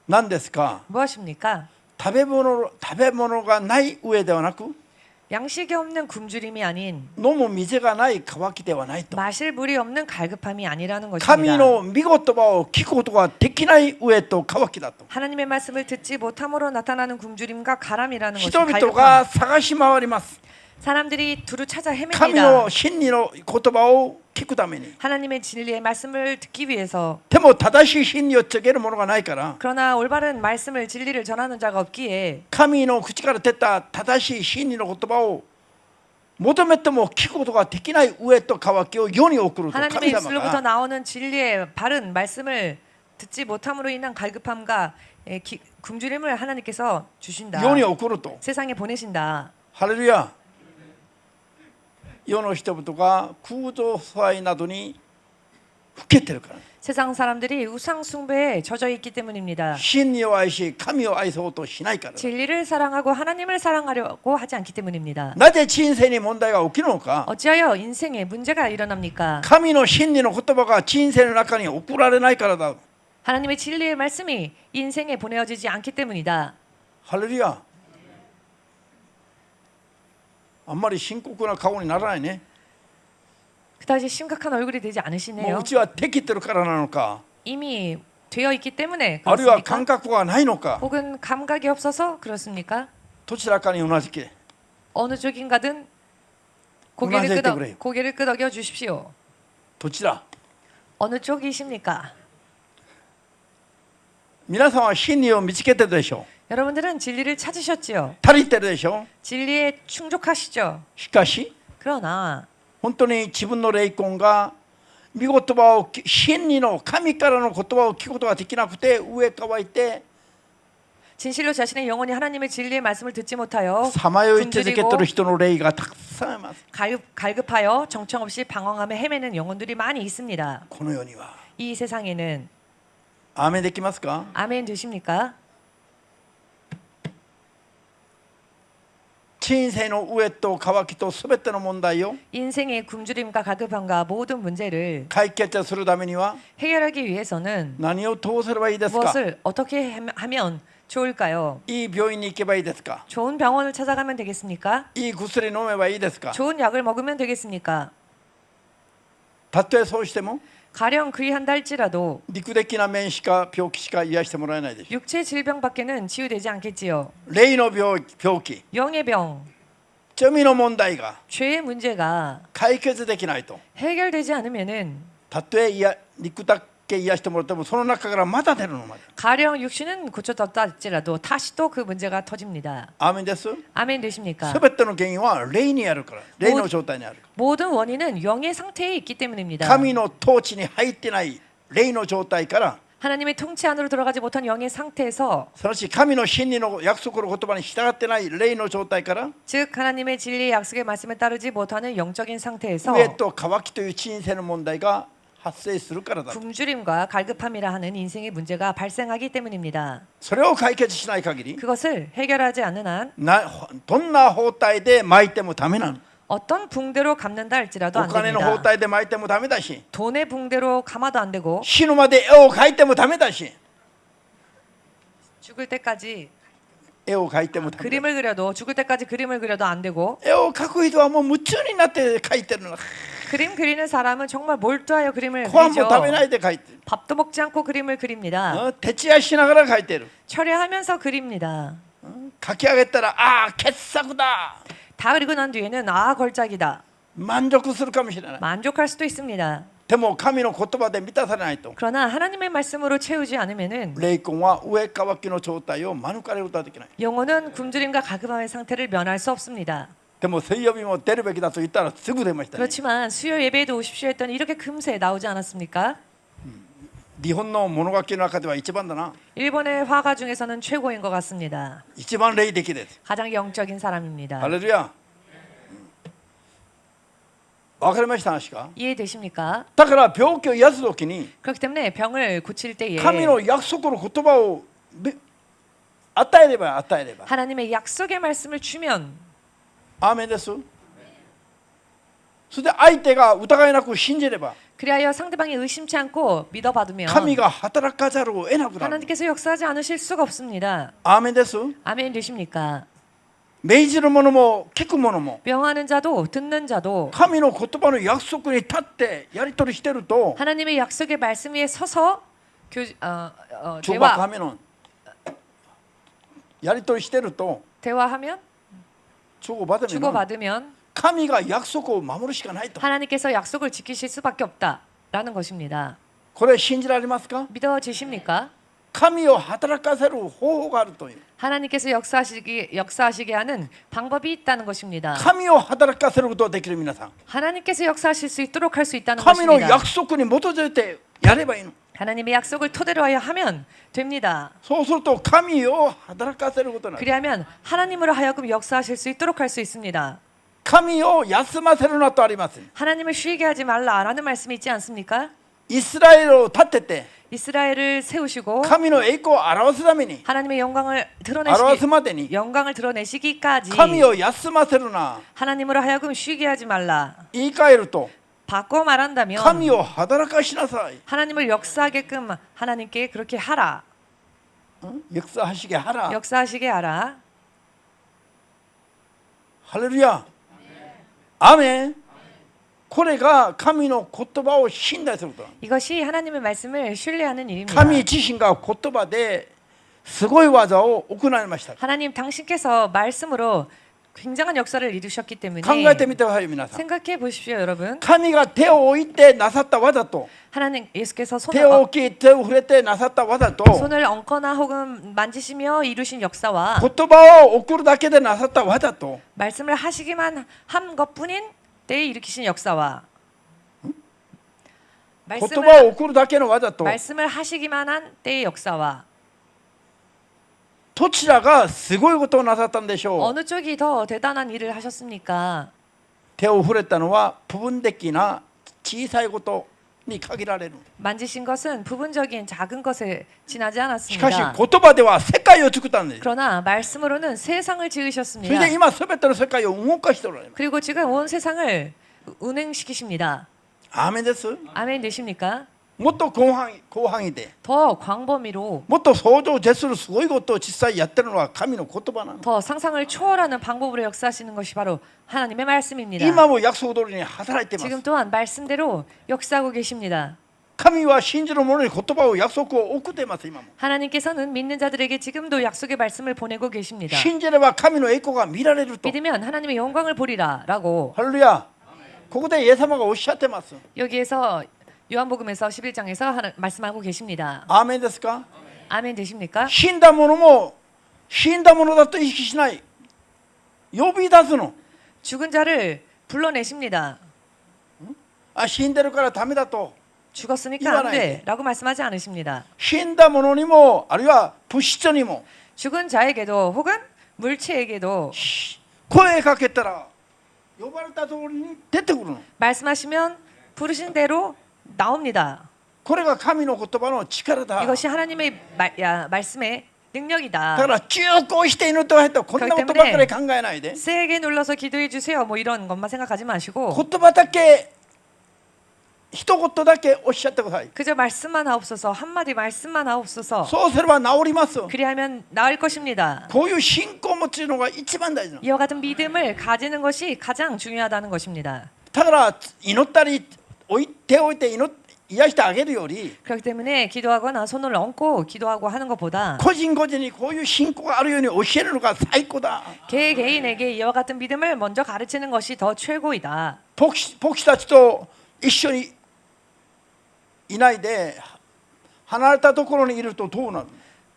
何ですか? 무엇입니까? 食べ物がない飢えではなく 양식이 없는 굶주림이 아닌 飲む水がない渇きではないと 마실 물이 없는 갈급함이 아니라는 神 것입니다. の御言葉を聞くことができない飢えと渇きだと 하나님의 말씀을 듣지 못함으로 나타나는 굶주림과 가람이라는 것이 人々 갈급함. が探し回ります 사람들이 두루 찾아 神 헤맵니다. の真理の言葉を聞くために 하나님의 진리의 말씀을 듣기 위해서. でも正しい真理を告げるものがないから 그러나 올바른 말씀을 진리를 전하는 자가 없기에 神の口から出た正しい真理の言葉を求めても聞くことができない飢えと渇きを世に送ると 하나님의 神様 입술로부터 が 나오는 진리의 바른 말씀을 듣지 못함으로 인한 갈급함과 굶주림을 하나님께서 주신다. 世に送ると 세상에 보내신다. ハレルヤ世の人々が空洞祭などにふけてるから 세상 사람들이 우상 숭배에 젖어 있기 때문입니다. 真理を愛し神を愛そうとしないから 진리를 사랑하고 하나님을 사랑하려고 하지 않기 때문입니다. なぜ人生に問題が起きるのか 어찌하여 인생에 문제가 일어납니까? 神の真理の言葉が人生の中に送られないからだ 하나님의 진리의 말씀이 인생에 보내어지지 않기 때문이다. ハレルヤあんまり深刻な顔にならないね 그다지 심각한 얼굴이 되지 もう 않으시네요. うちはできてるからなのか 이미 되어 있기 때문에 あるいは 그렇습니까? 感覚がないのか 혹은 감각이 없어서 그렇습니까? どちらかにうなずけ 어느 쪽인가든 고개를 끄덕여 주십시오. どちら 어느 쪽이십니까? 皆さんは真理を見つけてるでしょ 여러분들은 진리를 찾으셨지요. 足りてるでしょ 진리에 충족하시죠. しかし 그러나 本当に自分の霊魂が御言葉を真理の神からの言葉を聞くことができなくて上乾いて 진실로 자신의 영혼이 하나님의 진리의 말씀을 듣지 못하여 さまよい続けてる人の霊がたくさんいます 갈급하여 정처없이 방황하며 헤매는 영혼들이 많이 있습니다. この世には 이 세상에는 アーメンできますか 아멘 되십니까? 人生の飢えと渇きとすべての問題を 인생의 굶주림과 갈급함과 모든 문제를 解決するためには 해결하기 위해서는 何をどうすればいいですか 무엇을 어떻게 하면 좋을까요? いい病院に行けばいいですか 좋은 병원을 찾아가면 되겠습니까? いい薬飲めばいいですか 좋은 약을 먹으면 되겠습니까? たとえそうしても 가령 그리한다 할지라도 肉的な面しか病気しか癒してもらえないでしょ 육체 질병밖에는 치유되지 않겠지요. 霊の病気 영의 병, 罪の問題が 죄의 문제가 解決できないと 해결되지 않으면은 たとえ肉だけ癒してもらってもその中からまた出るのまで 가령 육신은 고쳐졌다 할지라도 다시 또 그 문제가 터집니다. アーメンです 아멘 되십니까? すべての原因は霊にあるから霊の状態にある 모든 원인은 영의 상태에 있기 때문입니다. 神の統治に入ってない霊の状態から 하나님의 통치 안으로 들어가지 못한 영의 상태에서 すなわち神の真理の約束の言葉に従ってない霊の状態から 즉 하나님의 진리의 약속의 말씀에 따르지 못하는 영적인 상태에서 上と渇きという人生の問題が発生するからだ 굶주림과 갈급함이라 하는 인생의 문제가 발생하기 때문입니다. それを解決しない限り 그것을 해결하지 않는 한 どんな包帯で巻いてもダメなの 어떤 붕대로 감는다 할지라도 お 안 金の包 됩니다. 帯で巻いてもダメだし 돈의 붕대로 감아도 안 되고 死ぬまで絵を描いてもダメだし 죽을 때까지 絵を描いてもダメだ 그림을 그려도 죽을 때까지 그림을 그려도 안 되고 絵を描く人はもう夢中になって描いてるの 그림 그리는 사람은 정말 몰두하여 그림을 ご飯も 그리죠. 食べないで描いてる 밥도 먹지 않고 그림을 그립니다. 徹夜しながら描いてる 철회하면서 그립니다. 描き上げたらああ傑作だ 다 그리고 난 뒤에는 아 걸작이다. 満足するかもしれない 만족할 수도 있습니다. でも神の言葉で満たされないと 그러나 하나님의 말씀으로 채우지 않으면은 霊魂は上乾きの状態を免れることはできない 영혼은 굶주림과 가급함의 상태를 면할 수 없습니다. でも水曜日も出るべきだと言ったらすぐ出ましたね 그렇지만 수요 예배에도 오십시오 했더니 이렇게 금세 나오지 않았습니까? 日本の物書きの中では一番だな 일본의 화가 중에서는 최고인 것 같습니다. 一番霊的です 가장 영적인 사람입니다. ハレルヤわかりました話か 이해되십니까? だから病気を癒す時に 그렇기 때문에 병을 고칠 때에 神の約束の言葉を与えれば与えれば 하나님의 약속의 말씀을 주면 アーメンですそれで相手が疑いなく信じれば 그리하여 상대방이 의심치 않고 믿어받으면 神が働かざるを得なくなる 하나님께서 역사하지 않으실 수가 없습니다. アーメンです 아멘 되십니까? 命じる者も聞く者も 명하는 자도 듣는 자도 神の言葉の約束に立ってやり取りしてると 하나님의 약속의 말씀 위에 서서 대화, 주박하면은やり取りしてると 대화하면 주고받으면 주고받으면 神が約束を守るしかないと 하나님께서 약속을 지키실 수밖에 없다라는 것입니다. これ信じられますか 믿어지십니까? 神を働かせる方法があるという 하나님께서 역사하시게 하는 방법이 있다는 것입니다. 神を働かせることができる皆さん 하나님께서 역사하실 수 있도록 할 수 있다는 神の 것입니다. 約束に基づいてやればいいの 하나님의 약속을 토대로 하여 하면 됩니다. そうすると神を働かせることになる 그리하면 하나님으로 하여금 역사하실 수 있도록 할 수 있습니다. 神を休ませるなとあります 하나님을 쉬게 하지 말라라는 말씀이 있지 않습니까? イスラエルを立てて 이스라엘을 세우시고 神の栄光を表すために 하나님의 영광을 表すまでに 영광을 드러내시기까지 神を休ませるな 하나님으로 하여금 쉬게 하지 말라. 言い換えると 바꿔 말한다면 神を働かしなさい 하나님을 역사하게끔 하나님께 그렇게 하라. 역사하시게 하라 역사하시게 하라. 할렐루야 아멘 これが神の言葉を信頼すること 이것이 하나님의 말씀을 신뢰하는 일입니다. 神自身が言葉ですごい技を行いました 하나님 당신께서 말씀으로 굉장한 역사를 이루셨기 때문에 考えてみてください皆さん 생각해 보십시오, 여러분. 神が手を置いてなさった技と 하나님 예수께서 手を置き手を触れてなさった技と 손을 얹거나 혹은 만지시며 이루신 역사와 言葉を送るだけでなさった技と 말씀을 하시기만 한 것뿐인 때에 일으키신 역사와 言葉を送るだけの技と 말씀을 하시기만 한 때의 역사와 どちらがすごいことをなさったんでしょう 어느 쪽이 더 대단한 일을 하셨습니까? 手を触れたのは部分的な小さいことに限られる 만지신 것은 부분적인 작은 것에 지나지 しかし 않았습니다. 言葉では世界を作ったんです 그러나 말씀으로는 세상을 それ 지으셨습니다. で今すべての世界を動かしておられます 그리고 지금 온 세상을 운행시키십니다. アーメンです 아멘 되십니까? もっと広範囲で 더 광범위로 もっと想像を絶するすごいことを実際やってるのは神の言葉なの 더 상상을 초월하는 방법으로 역사하시는 것이 바로 하나님의 말씀입니다. 今も約束通りに働いています 지금 또한 말씀대로 역사하고 계십니다. 神は信じる者に言葉を約束を送っています。今も 하나님께서는 믿는 자들에게 지금도 약속의 말씀을 보내고 계십니다. 信じれば神の栄光が見られると。 믿으면 하나님의 영광을 보리라라고. ハレルヤ。ここでイエス様がおっしゃってます。 여기에서 요한복음에서 11장에서 말씀하고 계십니다. アーメンですか？ 아멘 되십니까? 死んだ者も死んだ者だと意識しない。呼び出すの。 죽은 자를 불러내십니다. あ、死んでるからダメだと。 죽었으니까 안 돼라고 말씀하지 않으십니다. 死んだ者にもあるいは物質にも 죽은 자에게도 혹은 물체에게도 声かけたら呼ばれた通りに出てくるの。 말씀하시면 부르신 대로 나옵니다. これが神の言葉の力だ。 이것이 하나님의 말씀의 능력이다. だから忠告して祈ってはとこんなことばっかり考えないで。 세게 눌러서 기도해 주세요. 뭐 이런 것만 생각하지 마시고 言葉だけ一言だけおっしゃってください。 그저 말씀만 하옵소서. 한마디 말씀만 하옵소서. そうすれば治ります。 그리하면 나을 것입니다. こういう信仰を持つのが一番大事なの。 이와 같은 믿음을 가지는 것이 가장 중요하다는 것입니다. だから祈ったり手を置いて癒してあげるより 그렇기 때문에 기도하거나 손을 얹고 기도하고 하는 것보다 個人個人にこういう信仰があるように教えるのが最高だ。 개개인에게 이와 같은 믿음을 먼저 가르치는 것이 더 최고이다. 牧師たちと一緒にいないで離れたところにいるとどうなる？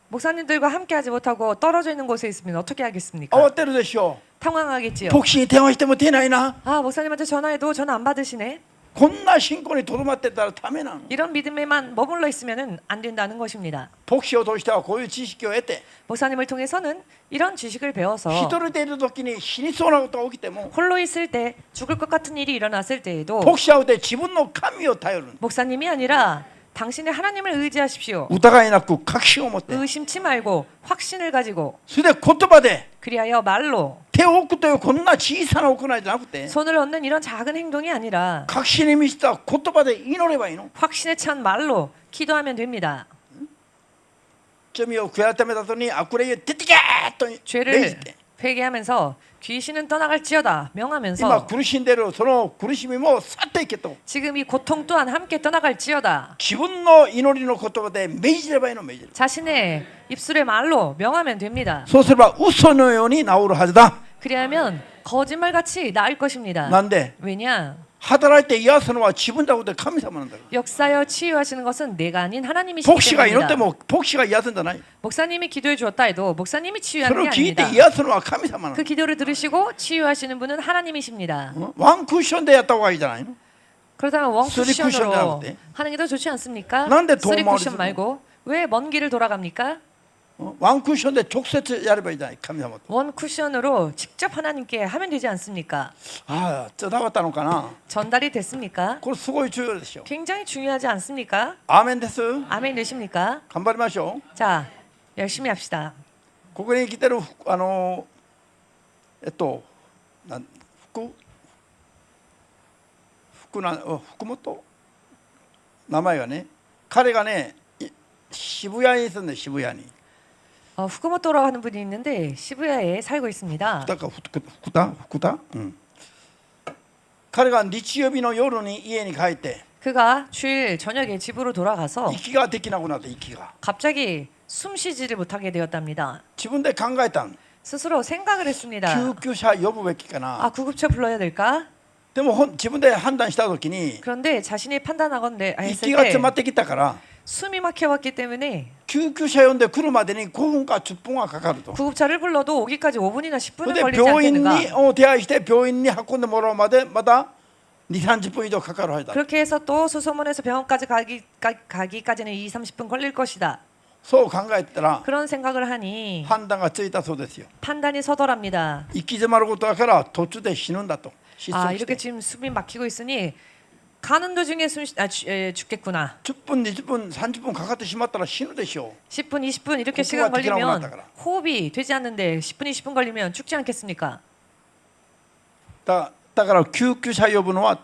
목사님들과 함께하지 못하고 떨어져 있는 곳에 있으면 어떻게 하겠습니까? 慌てるでしょう。 당황하겠지요. 牧師に電話しても出ないな。 아 목사님한테 전화해도 전화 안 받으시네. こんな信仰にとどまってたらダメなの。 이런 믿음에만 머물러 있으면은 안 된다는 것입니다. 牧師を通してはこういう知識を得て 목사님을 통해서는 이런 지식을 배워서 一人でいる時に死にそうなことが起きても 홀로 있을 때 죽을 것 같은 일이 일어났을 때에도 牧師はで自分の神を頼る。 목사님이 아니라 당신의 하나님을 의지하십시오. 疑いなく確信を持って 의심치 말고 확신을 가지고 それで言葉で 그리하여 말로 手を置くというこんな小さな行いじゃなくて 손을 얹는 이런 작은 행동이 아니라 確信に満ちた言葉で祈ればいいの。 확신에 찬 말로 기도하면 됩니다. 罪を悔い改めた後に悪霊よ出てけと命じ 죄를 て 회개하면서 귀신은 떠나갈지어다 今 명하면서 苦しんでいるその苦しみも去っていけと 지금 이 고통 또한 함께 떠나갈지어다 自分の祈りの言葉で命じればいいの。命じる。 자신의 입술의 말로 명하면 됩니다. そうすれば嘘のように治るはずだ。 그리하면 거짓말같이 나을 것입니다. なんで 왜냐? 働いて癒すのは自分だことで神様なんだよ。 역사여 치유하시는 것은 내가 아닌 하나님이시기 牧師が祈って 때문입니다. も牧師が癒すんじゃない。 목사님이 기도해 주었다 해도 목사님이 そ 치유하는 れを 게 聞いて 아닙니다. 癒すのは神様な 그 기도를 들으시고 치유하시는 분은 하나님이십니다. の。ワンクッションでやった方がいいじゃないの。 그렇다면 원 쓰리 쿠션이 쿠션으로 나오는데? 하는 게 더 좋지 않습니까? 난데 쓰리 도움을 쿠션 주고. 말고 왜 먼 길을 돌아갑니까? ワンクッションで直接やればいいじゃない。神様と。 원 쿠션으로 직접 하나님께 하면 되지 않습니까? ああ、伝わったのかな。 전달이 됐습니까? これすごい重要ですよ。 굉장히 중요하지 않습니까? アーメンです。 아멘 되십니까? 頑張りましょう。 자, 열심히 합시다. ここに来てるなん福本名前がね、彼がね渋谷に住んで渋谷に。 후쿠모토라고 하는 분이 있는데 시부야에 살고 있습니다. 福田、うん。彼が日曜日の夜に家に帰って 그가 주일 저녁에 집으로 돌아가서 息ができなくなって息が 갑자기 숨 쉬지를 못하게 되었답니다. 自分で考えたん。 스스로 생각을 했습니다. 救急車呼ぶべきかな。 아, 구급차 불러야 될까? でも自分で判断した時に 그런데 자신이 판단하건대 했을 息が詰まっ 때 てきたから 숨이 막혀왔기 때문에 救急車呼んで来るまでに5分か10分はかかると。 구급차를 불러도 오기까지 5분이나 10분은 で 걸리지 病院 않겠는가? に手配して病院に運んでもらうまでまた2、30分以上かかるはずだ。 그렇게 해서 또 수소문해서 병원까지 가기까지는 2, 30분 걸릴 것이다. そう考えたら 그런 생각을 하니 判断がついたそうですよ。 판단이 서더랍니다. 行き詰まることだから途中で死ぬんだと。失 아, 踪し 이렇게 て 지금 숨이 막히고 있으니 가는 도중에 죽겠구나. 10分20分30分かかってしまったら死ぬでしょ 10분, 20분 이렇게 호흡이 시간 어떻게 나오나 걸리면 호흡이 되지 않는데 10분, 20분 걸리면 죽지 않겠습니까? う。だから救急車呼ぶのは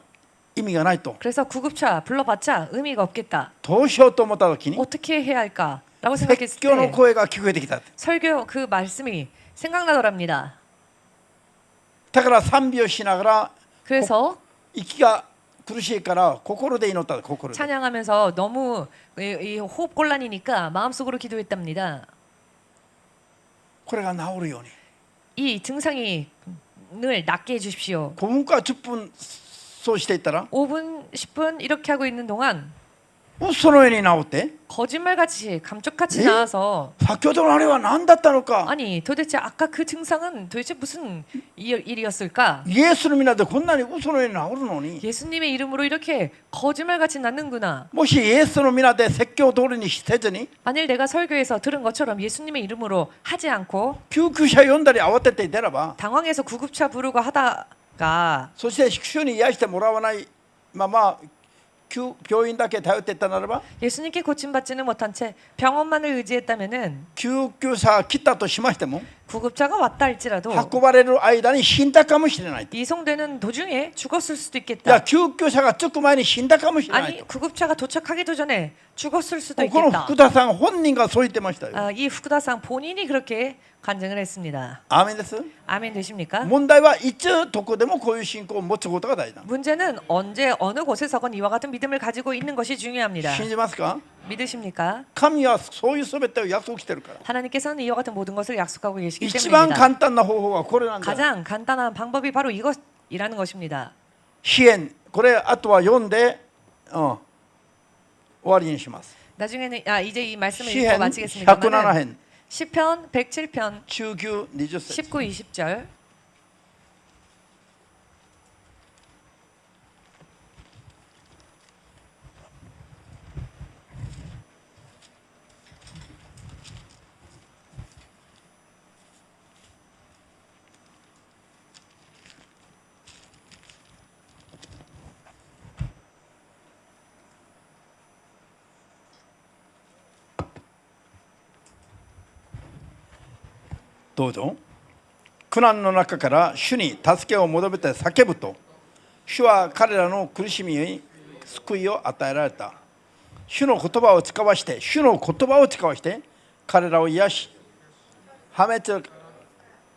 意味がないと。 그래서 구급차 불러봤자 의미가 없겠다. どうしようと思った時に 어떻게 해야 할까라고 説 생각했을 教の 때 声が聞こえてきた。 설교 그 말씀이 생각나더랍니다. だから賛美をしながら 그래서 息が苦しいから心で祈った。心で。 찬양하면서 너무 이 호흡 곤란이니까 마음속으로 기도했답니다. これが治るように 이 증상이 늘 낫게 해주십시오. 5分から10分そうしていったら 5분, 10분 이렇게 하고 있는 동안 嘘のように治って 거짓말같이 감쪽같이 에? 나와서 先ほどのあれは何だったのか 아니 도대체 아까 그 증상은 도대체 무슨 일이었을까? イエスの皆でこんなに嘘のように治るのに 예수님의 이름으로 이렇게 거짓말같이 낫는구나. もしイエスの皆で説教通りにせずに 만일 내가 설교에서 들은 것처럼 예수님의 이름으로 하지 않고 救急車呼んだり慌てていたらば 당황해서 구급차 부르고 하다가 そして主に癒してもらわないまま病院だけ頼っていったならば 예수님께 고침받지는 못한 채 병원만을 의지했다면은 救急車が来たとしましても 구급차가 왔다 할지라도 運ばれる間に死んだかもしれない。 이송되는 도중에 죽었을 수도 いや 있겠다. 救急車が着く前に死んだかもしれない 아니 구급차가 도착하기도 전에 죽었을 수도 と。この 있겠다. 福田さん本人がそう言ってましたよ。 이 후쿠다상 본인이 그렇게 간증을 했습니다. アーメンです。 아멘 되십니까? 問題はいつどこでもこういう信仰を持つことが大事だ。 문제는 언제 어느 곳에서건 이와 같은 믿음을 가지고 있는 것이 중요합니다. 信じますか？ 믿으십니까? 神はそういう全てを約束してるから。 하나님께서는 이와 같은 모든 것을 약속하고 계시기 一番 때문입니다. 簡単な方法はこれなんだ。 가장 간단한 방법이 바로 이것이라는 것입니다. 支援これあとは読んで、終わりにします。 나중에는 이제 이 말씀을 詩 읽고 編 마치겠습니다만 107編 시편 107편 19、20節 19, 20절どうぞ。苦難の中から主に助けを求めて叫ぶと、主は彼らの苦しみに救いを与えられた。主の言葉を使わして、彼らを癒し、破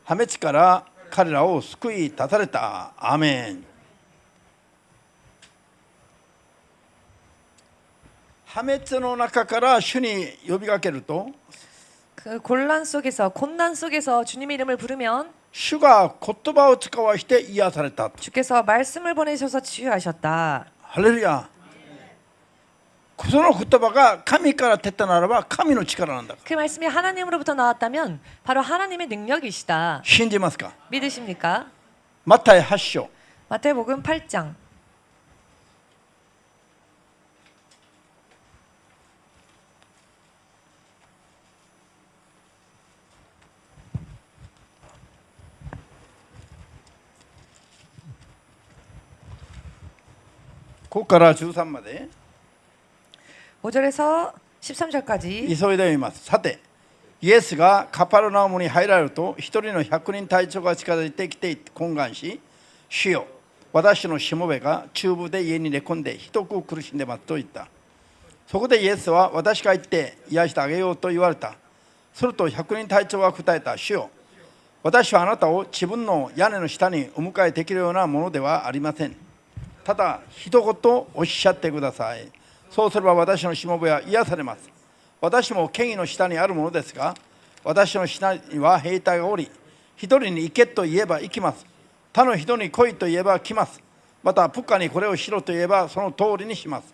滅から彼らを救い出された。アーメン。破滅の中から主に呼びかけると、 그 곤란 속에서 고난 속에서 주님의 이름을 부르면 主が言葉を使わして癒された。 주께서 말씀을 보내셔서 치유하셨다. ハレルヤ。その言葉が神から出たならば神の力なんだ。 그 말씀이 하나님으로부터 나왔다면 바로 하나님의 능력이시다. 信じますか？ 믿으십니까? マタイ8章 마태복음 8장 ここから13まで 5절에서 13절까지 急いで読みます。さて、イエスがカパルナウムに入られると、一人の100人隊長が近づいてきて懇願し、主よ、私のしもべが中部で家に寝込んでひどく苦しんでますと言った。そこでイエスは私が行って癒してあげようと言われた。すると100人隊長が答えた。主よ、私はあなたを自分の屋根の下にお迎えできるようなものではありません。ただ一言おっしゃってください。そうすれば私のしもべは癒されます。私も権威の下にあるものですが、私の下には兵隊がおり、一人に行けと言えば行きます。他の人に来いと言えば来ます。また部下にこれをしろと言えばその通りにします。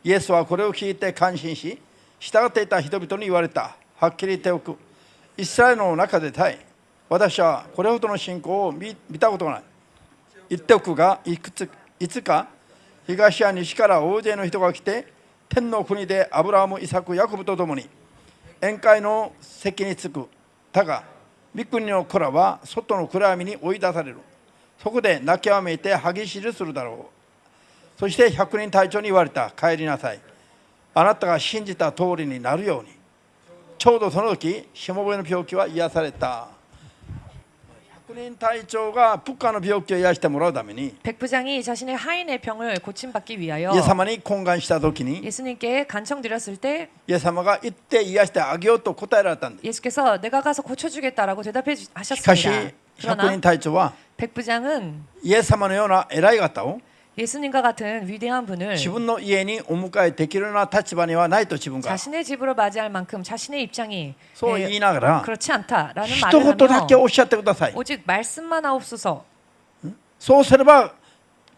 イエスはこれを聞いて感心し、従っていた人々に言われた。はっきり言っておく。イスラエルの中でたい。私はこれほどの信仰を見たことがない。言っておくが、いつか東や西から大勢の人が来て、天の国でアブラハム、イサク、ヤコブと共に宴会の席に着く。だが、御国の子らは外の暗闇に追い出される。そこで泣きわめいて歯ぎしりするだろう。そして100人隊長に言われた。帰りなさい。あなたが信じた通りになるように。ちょうどその時、しもべの病気は癒された。100人隊長が部下の病気を癒してもらうために 백부장이 자신의 하인의 병을 고침받기 위하여 イエス様に懇願した時に 예수님께 간청드렸을 때 イエス様が行って癒してあげようと答えられたんです。 예수께서 내가 가서 고쳐주겠다라고 しかし 대답하셨습니다. 100人 그러나 隊長は 백부장은 イエス様のような偉い方を 예수님과 같은 위대한 분을 自分の家にお迎えできるような立場にはないと自分が 자신의 집으로 맞이할 만큼 자신의 입장이 そう言いながら 그렇지 않다라는 一 말을 言だけ 하며 おっしゃってください。 오직 말씀만 하옵소서. そうすれば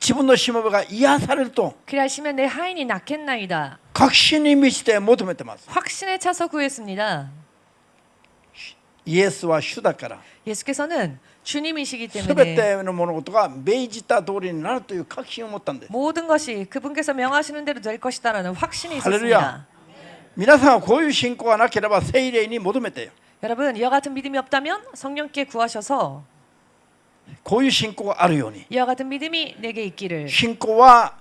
自分のしもべが癒されると 그리하시면 내 하인이 낫겠나이다. 確信に満ちて求めてます。 확신에 차서 구했습니다. イエスは主だから 예수께서는 주님이시기 全 때문에 ての物事が命じた通りになるという確信を持ったんです。 모든 것이 그분께서 명하시는 대로 될 것이다라는 확신이 할렐루야. 있었습니다. 皆さんはこういう信仰がなければ聖霊に求めて 여러분 이와 같은 믿음이 없다면 성령께 구하셔서 こういう信仰があるように 이와 같은 믿음이 내게 있기를. 信仰は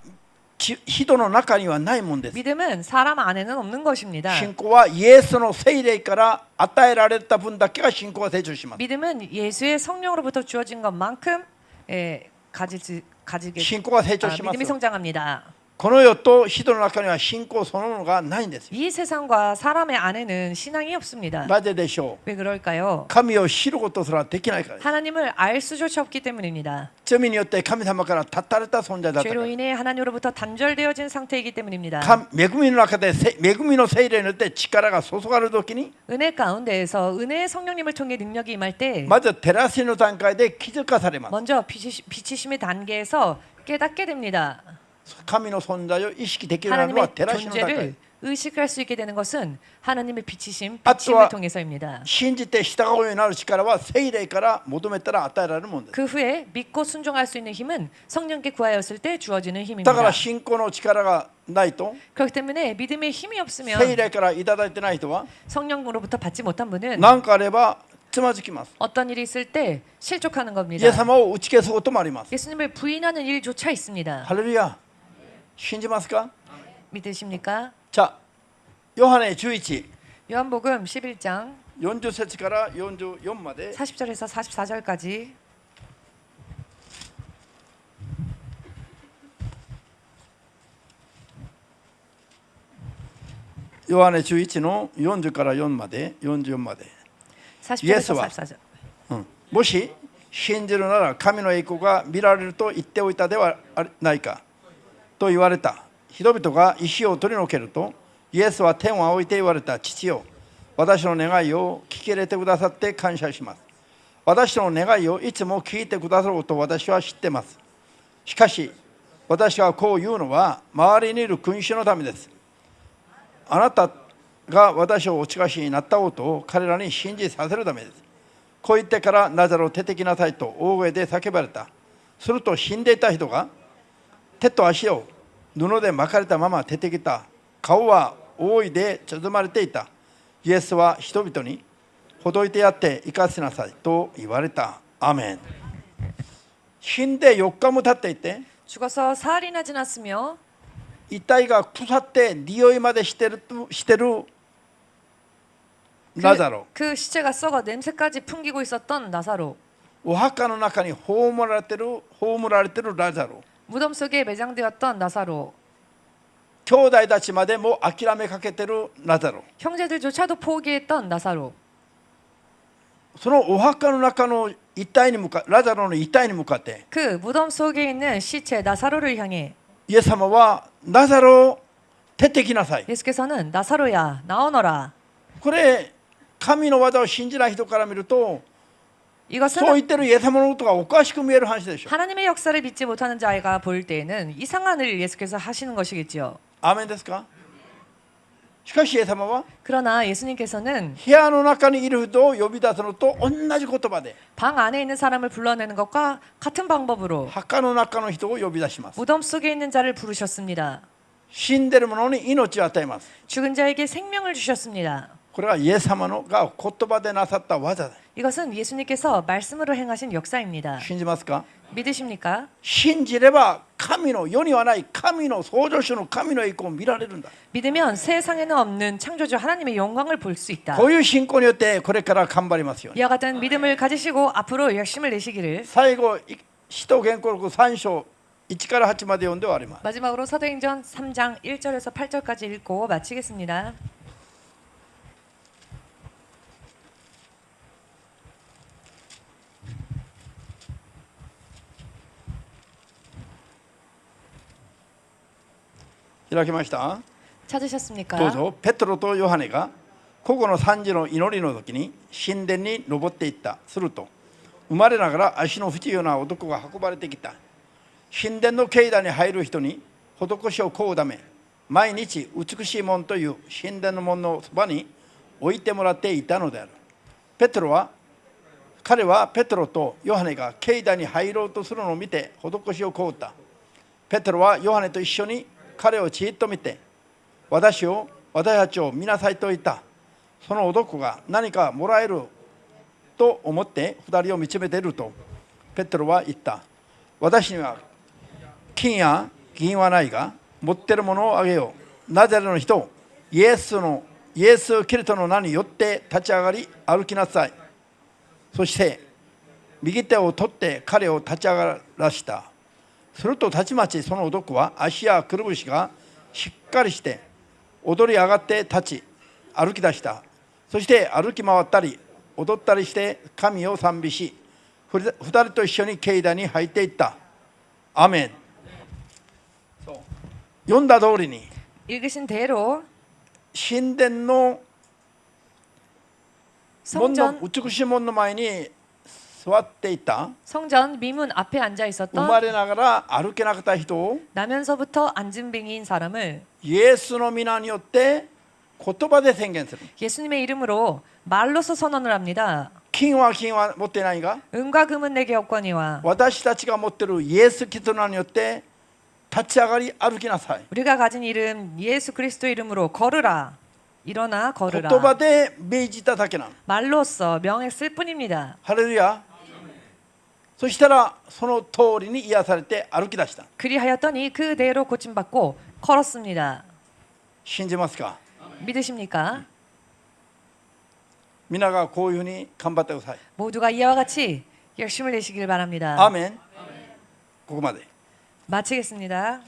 人の中にはないもんです。 믿음은 사람 안에는 없는 것입니다. 信仰はイエスの聖霊から与えられた分だけが信仰が成長します。 믿음은 예수의 성령으로부터 주어진 것만큼 가지게 信仰が成長します 믿음이 。 성장합니다. この世と人の中には信仰そのものがないんです。 이 세상과 사람의 안에는 신앙이 없습니다. なぜでしょう。 왜 그럴까요? 神を知ることすらできないからです。 하나님을 알 수조차 없기 때문입니다. 罪によって神様から断たれた存在だったか 죄로 ら。 인해 하나님으로부터 단절되어진 상태이기 때문입니다. 恵みの中で恵みの聖霊によって力が注がれるときに 은혜 가운데에서 은혜의 성령님을 통해 능력이 임할 때 まず照らしの段階で気づかされます。 먼저 비치심의 단계에서 깨닫게 됩니다. 神の存在を意識できるようになるのは 하나님의 照らしの段階。 존재를 의식할 수 있게 되는 것은 하나님의 비치심, 아, 비침을 또 통해서입니다. 信じて従うようになる力は聖霊から求めたら与えられるものです。 그 후에 믿고 순종할 수 있는 힘은 성령께 구하였을 때 주어지는 だか 힘입니다. ら信仰の力がないと 그렇기 때문에 믿음의 힘이 없으면 聖霊からいただいてない人は 성령으로부터 받지 못한 분은 何かあればつまずきます。 어떤 일이 있을 때 실족하는 イ 겁니다. エス様を打ち消すこともあります。 예수님을 부인하는 일조차 있습니다. ハレルヤ。信じますか？ 믿으십니까? じゃあヨハネ11 요한복음 11장 40節から44まで 40절에서 44절까지 ヨハネ11の40から4まで44まで、 40절에서 예수와 44절. もし信じるなら神の栄光が見られると言っておいたではないかと言われた。人々が石を取り除けるとイエスは天を仰いで言われた。父よ、私の願いを聞き入れてくださって感謝します。私の願いをいつも聞いてくださることを私は知っています。しかし私がこう言うのは周りにいる君主のためです。あなたが私をお近しになったことを彼らに信じさせるためです。こう言ってからナザレを出てきなさいと大声で叫ばれた。すると死んでいた人が手と足を布で巻かれたまま出てきた。顔は覆いで包まれていた。イエスは人々にほどいてやって生かしなさいと言われた。アーメン。死んで4日も経っていて 죽어서 사흘이나 지났으며 遺体が腐って匂いまでしてるラザロ。 그 시체가 썩어 냄새까지 풍기고 있었던 나사로. お墓の中に葬られてるラザロ。 무덤 속에 매장되었던 나사로. 兄弟たちまでも諦めかけてるラザロ。 형제들조차도 포기했던 나사로. そのお墓の中の遺体にラザロの遺体に向かって 그 무덤 속에 있는 시체 나사로를 향해 イエス様はラザロ出てきなさい。 예수께서는 나사로야 나오너라. これ神の技を信じない人から見ると 이것은 そう言ってるイエス様のことがおかしく見える話でしょ。 하나님의 역사를 믿지 못하는 자가 볼 때에는 이상한 일을 예수께서 하시는 것이겠지요. アーメンですか？しかしイエス様は 그러나 예수님께서는 部屋の中にいる人を呼び出すのと同じ言葉で 방 안에 있는 사람을 불러내는 것과 같은 방법으로 墓の中の人を呼び出します。 무덤 속에 있는 자를 부르셨습니다. 死んでいる者に命を与えます。 죽은 자에게 생명을 주셨습니다. これはイエス様のが言葉でなさった技だ。 이것은 예수님께서 말씀으로 행하신 역사입니다. 信じますか？ 믿으십니까? 信じれば神の世にはない神の創造主の神の栄光を見られるんだ。 믿으면 세상에는 없는 창조주 하나님의 영광을 볼 수 있다. こういう信仰によってこれから頑張りますように。 이와 같은 믿음을 가지시고 앞으로 열심을 내시기를. 最後使徒言行録3章1から8まで読んで終わります。 마지막으로 사도행전 3장 1절에서 8절까지 읽고 마치겠습니다. 開きました。 찾으셨습니까? どうぞ。ペテロとヨハネが午後の3時の祈りの時に神殿に登っていった。すると生まれながら足の不自由な男が運ばれてきた。神殿の境内に入る人に施しを請うため、毎日美しい門という神殿の門のそばに置いてもらっていたのである。彼はペテロとヨハネが境内に入ろうとするのを見て施しを請うた。ペテロはヨハネと一緒に彼をじっと見て、私たちを見なさいと言った。その男が何かもらえると思って二人を見つめていると、ペテロは言った。私には金や銀はないが、持っているものをあげよう。ナザレの人、イエスキリストの名によって立ち上がり歩きなさい。そして右手を取って彼を立ち上がらした。するとたちまちその男は足やくるぶしがしっかりして踊り上がって立ち歩き出した。そして歩き回ったり踊ったりして神を賛美し、二人と一緒に境内に入っていった。アーメン。読んだ通りに 읽으신 대로 神殿の門の 성전 美しい門の前に座っていた。 성전 미문 앞에 앉아 生 있었던 まれながら歩けなかった人を 나면서부터 안진뱅이인 사람을 イエスの皆によって言葉で宣言する。 예수님의 이름으로 말로서 선언을 합니다. 金は持っていないが、 은과 금은 내게 없거니와 私たちが持っているイエスキリストの名によって立ち上がり歩きなさい。 우리가 가진 이름 예수 그리스도 이름으로 걸으라. 일어나 言 걸으라. 葉で命じただけなの。 말로써 명했을 뿐입니다. ハレルヤ。そしたらその通りに癒されて歩き出した。 그리하였더니 그대로 고침받고 걸었습니다. 信じますか？ 믿으십니까? 皆がこういうふうに頑張ってください。 모두가 이와 같이 열심을 내시길 바랍니다. アーメン。ここまで。 마치겠습니다.